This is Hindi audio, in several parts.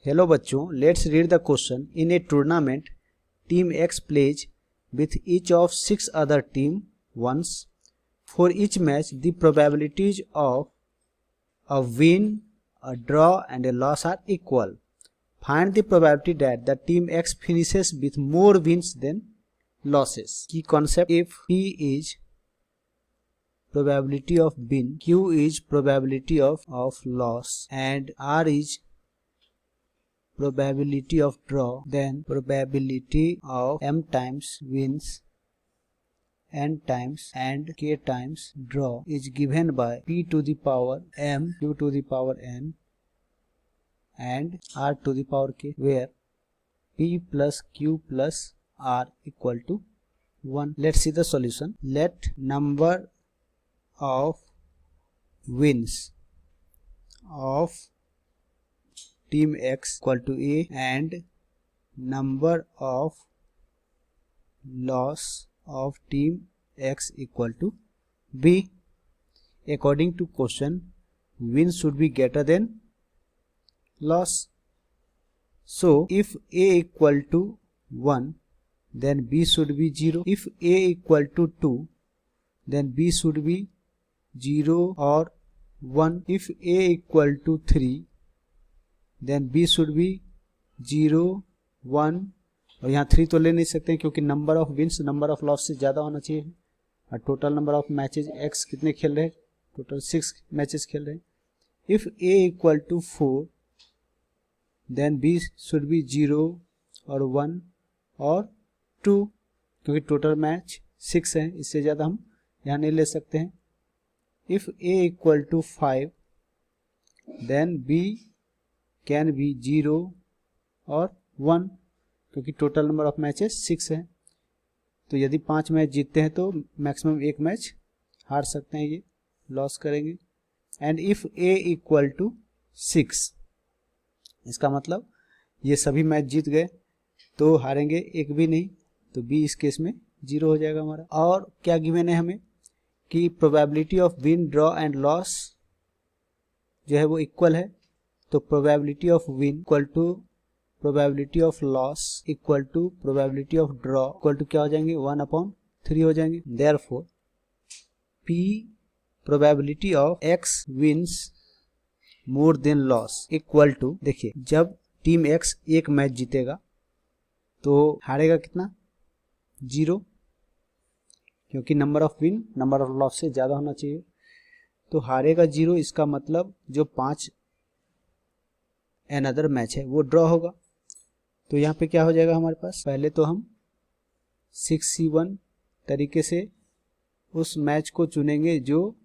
हेलो बच्चों, let's read the question. In a tournament team X plays with each of 6 other team once. For each match the probabilities of a win, a draw and a loss are equal. Find the probability that the team X finishes with more wins than losses. Key concept: if P is probability of win, Q is probability of loss and R is probability of draw, then probability of m times wins, n times and k times draw is given by p to the power m, q to the power n and r to the power k, where p plus q plus r equal to 1. Let's see the solution. Let number of wins of team X equal to A and number of loss of team X equal to B. According to question, win should be greater than loss. So if A equal to 1, then B should be 0. If A equal to 2, then B should be 0 or 1. If A equal to 3, then B should be 0, 1 और यहाँ 3 तो ले नहीं सकते हैं क्योंकि number of wins number of loss से ज़्यादा होना चाहिए। और total number of matches x कितने खेल रहे हैं? टोटल 6 मैचेस खेल रहे हैं। If A equal to 4, then B should be 0 और 1 और 2 क्योंकि टोटल मैच 6 है, इससे ज़्यादा हम यहाँ नहीं ले सकते हैं। If A equal to 5, then B can be 0 और 1 क्योंकि टोटल नंबर ऑफ मैचेस 6 है। तो यदि 5 मैच जीतते हैं तो मैक्सिमम 1 मैच हार सकते हैं, ये लॉस करेंगे। And if A equal to 6, इसका मतलब ये सभी मैच जीत गए तो हारेंगे एक भी नहीं, तो बी इस केस में 0 हो जाएगा हमारा। और क्या गिवन है हमें कि probability of win, draw and loss जो है वो इक्वल है। तो probability of win equal to probability of loss equal to probability of draw equal to क्या हो जाएंगे? 1/3 हो जाएंगे। Therefore P probability of X wins more than loss equal to, देखिए जब टीम एक्स एक मैच जीतेगा तो हारेगा कितना? 0, क्योंकि number of win number of loss से ज़्यादा होना चाहिए। तो हारेगा 0, इसका मतलब जो 5 अनदर मैच है वो ड्रॉ होगा। तो यहाँ पे क्या हो जाएगा हमारे पास? पहले तो हम 6C1 तरीके से उस मैच को चुनेंगे जो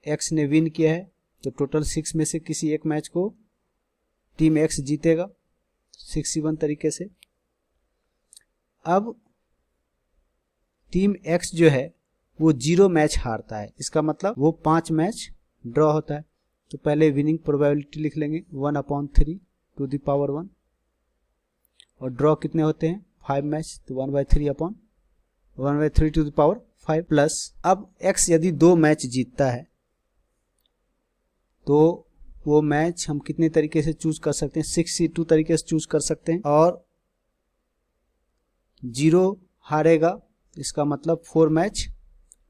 एक्स ने विन किया है। तो टोटल 6 में से किसी एक मैच को टीम एक्स जीतेगा 6C1 तरीके से। अब टीम एक्स जो है वो 0 मैच हारता है, इसका मतलब वो 5 मैच ड्रॉ होता है। तो पहले विनिंग प्रोबेबिलिटी लिख लेंगे 1/3 टू द पावर 1 और ड्रॉ कितने होते हैं? 5 मैच, तो 1/3 टू द पावर 5 प्लस। अब x यदि 2 मैच जीतता है तो वो मैच हम कितने तरीके से चूज कर सकते हैं? 6C2 तरीके से चूज कर सकते हैं। और 0 हारेगा, इसका मतलब 4 मैच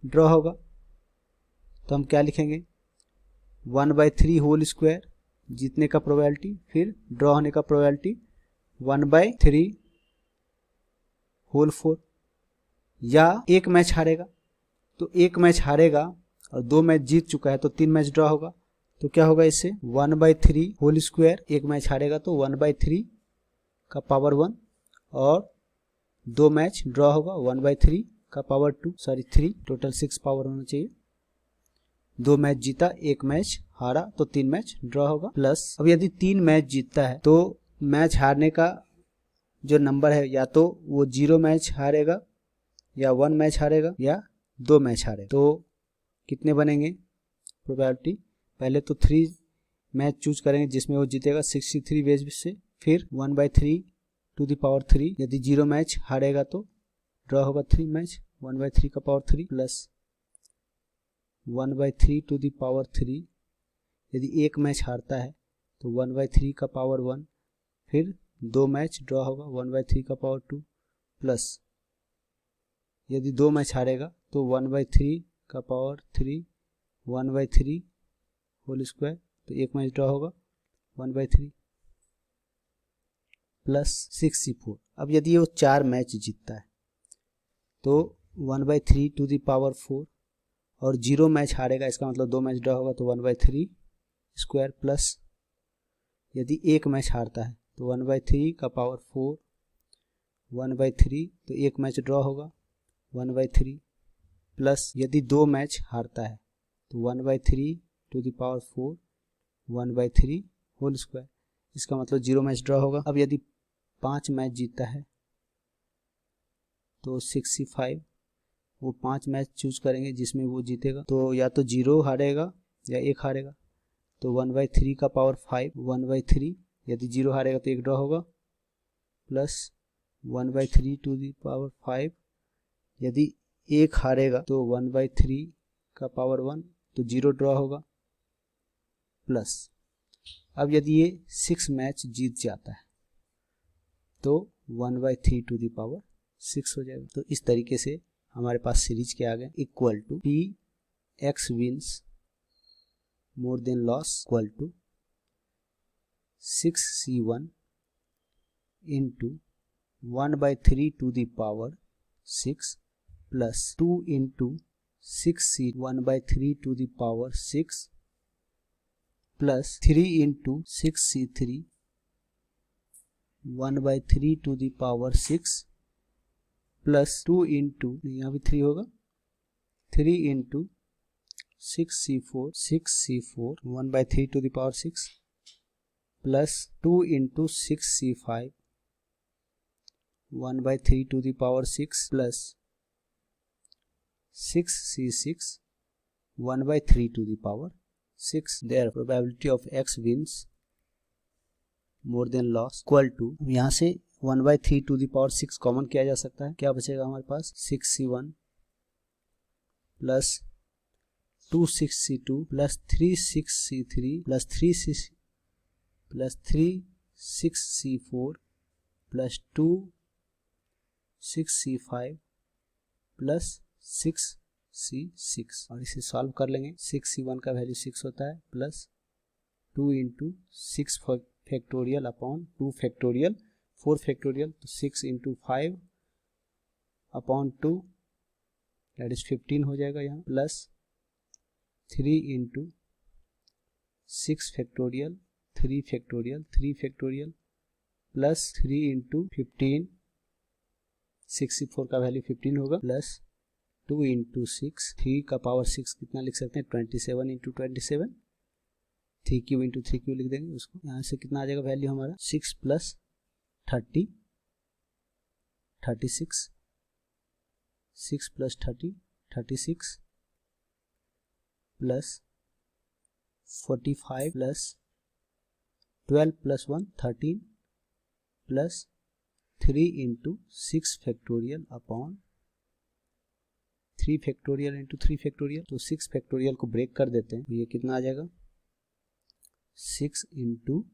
ड्रॉ होगा। तो हम क्या लिखेंगे? 1/3 होल स्क्वायर जीतने का प्रोबेबिलिटी, फिर ड्रॉ होने का प्रोबेबिलिटी 1/3 होल 4। या एक मैच हारेगा, तो एक मैच हारेगा और 2 मैच जीत चुका है तो 3 मैच ड्रॉ होगा। तो क्या होगा इससे? 1/3 होल स्क्वायर, एक मैच हारेगा तो 1/3 का पावर 1 और 2 मैच ड्रॉ होगा 1/3 का पावर 3, टोटल 6 पावर होना चाहिए। 2 मैच जीता, एक मैच हारा तो 3 मैच ड्रॉ होगा प्लस। अब यदि 3 मैच जीतता है तो मैच हारने का जो नंबर है या तो वो 0 मैच हारेगा या 1 मैच हारेगा या 2 मैच हारेगा। तो कितने बनेंगे प्रोबेबिलिटी? पहले तो 3 मैच चूज करेंगे जिसमें वो जीतेगा 63 बेस से, फिर 1/3 टू द पावर 3। यदि 0 मैच हारेगा तो ड्रॉ होगा 3 मैच, 1/3 का power 3 plus 1/3 to the power 3। यदि एक मैच हारता है तो 1/3 का पावर 1 फिर 2 मैच ड्रॉ होगा 1/3 का पावर 2 प्लस यदि 2 मैच हारेगा तो 1/3 का पावर 3 1/3 होल स्क्वायर, तो 1 मैच ड्रॉ होगा 1/3 प्लस 6c4। अब यदि वो 4 मैच जीतता है तो 1/3 टू द पावर 4 और 0 मैच हारेगा, इसका मतलब 2 मैच ड्रॉ होगा तो 1/3 स्क्वायर प्लस यदि 1 मैच हारता है तो 1/3 का पावर 4 1/3, तो 1 मैच ड्रॉ होगा 1/3 प्लस यदि 2 मैच हारता है तो 1/3 to the power 4 1/3 whole square, इसका मतलब 0 मैच ड्रॉ होगा। अब यदि 5 मैच जीतता है तो 65, वो 5 मैच चूज करेंगे जिसमें वो जीतेगा, तो या तो 0 हारेगा या 1 हारेगा, तो 1/3 का पावर 5 1/3, यदि 0 हारेगा तो 1 ड्रॉ होगा प्लस 1/3 टू द पावर 5, यदि 1 हारेगा तो 1/3 का पावर 1, तो 0 ड्रॉ होगा प्लस अब यदि ये 6 मैच जीत जाता है तो 1/3 टू द पावर 6 हो जाएगा। तो इस तरीके से हमारे पास सीरीज के आ गए equal to P X wins more than loss equal to 6c1 into 1/3 to the power 6 plus 2 into 6c 1/3 to the power 6 plus 3 into 6c3 1/3 to the power 6 plus 2 into, यहाँ भी 3 होगा, 3 into 6c4 1/3 to the power 6 plus 2 into 6c5 1/3 to the power 6 plus 6c6 1/3 to the power 6. Their probability of x wins more than loss equal to, यहाँ से 1/3 to the power 6 कॉमन किया जा सकता है, क्या बचेगा हमारे पास 6c1 plus 2 6c2 plus 3 6c3 plus 3 6c4 plus 2 6c5 plus 6c6 और इसे सॉल्व कर लेंगे। 6c1 का वैल्यू 6 होता है plus 2 into 6 factorial upon 2 factorial 4 factorial, तो 6 इंटू 5 अपॉन 2 दैट इज 15 हो जाएगा यहाँ, plus 3 into 6 factorial 3 factorial plus 3 into 15, 64 का वैल्यू 15 होगा, प्लस 2 इंटू 6, 3 का पावर 6 कितना लिख सकते हैं 27 इंटू 27, 3 क्यू इंटू 3 क्यू लिख देंगे उसको, यहाँ से कितना आ जाएगा वैल्यू हमारा 6 plus 30 36, 6 plus 30 36 plus 45 plus 12 plus 1 13 plus 3 into 6 factorial upon 3 factorial into 3 factorial, तो 6 फैक्टोरियल को ब्रेक कर देते हैं, तो ये कितना आ जाएगा 6 इंटू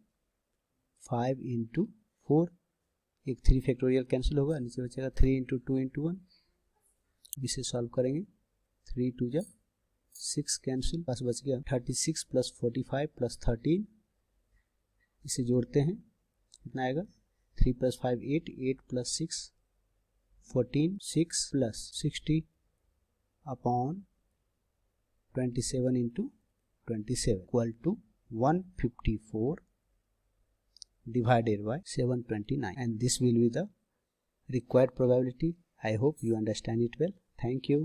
5 इंटू 4, एक 3 फैक्टोरियल कैंसिल होगा, नीचे बचेगा 3 इंटू 2 इंटू 1, इसे सॉल्व करेंगे 3 2 जा 6 कैंसिल, पास बच गया 36 प्लस 45 प्लस 13, इसे जोड़ते हैं कितना आएगा 3 plus 5 8, 8 plus 6 14, 6 plus 60 upon 27 into 27 equal to 154 divided by 729, and this will be the required probability. I hope you understand it well. Thank you.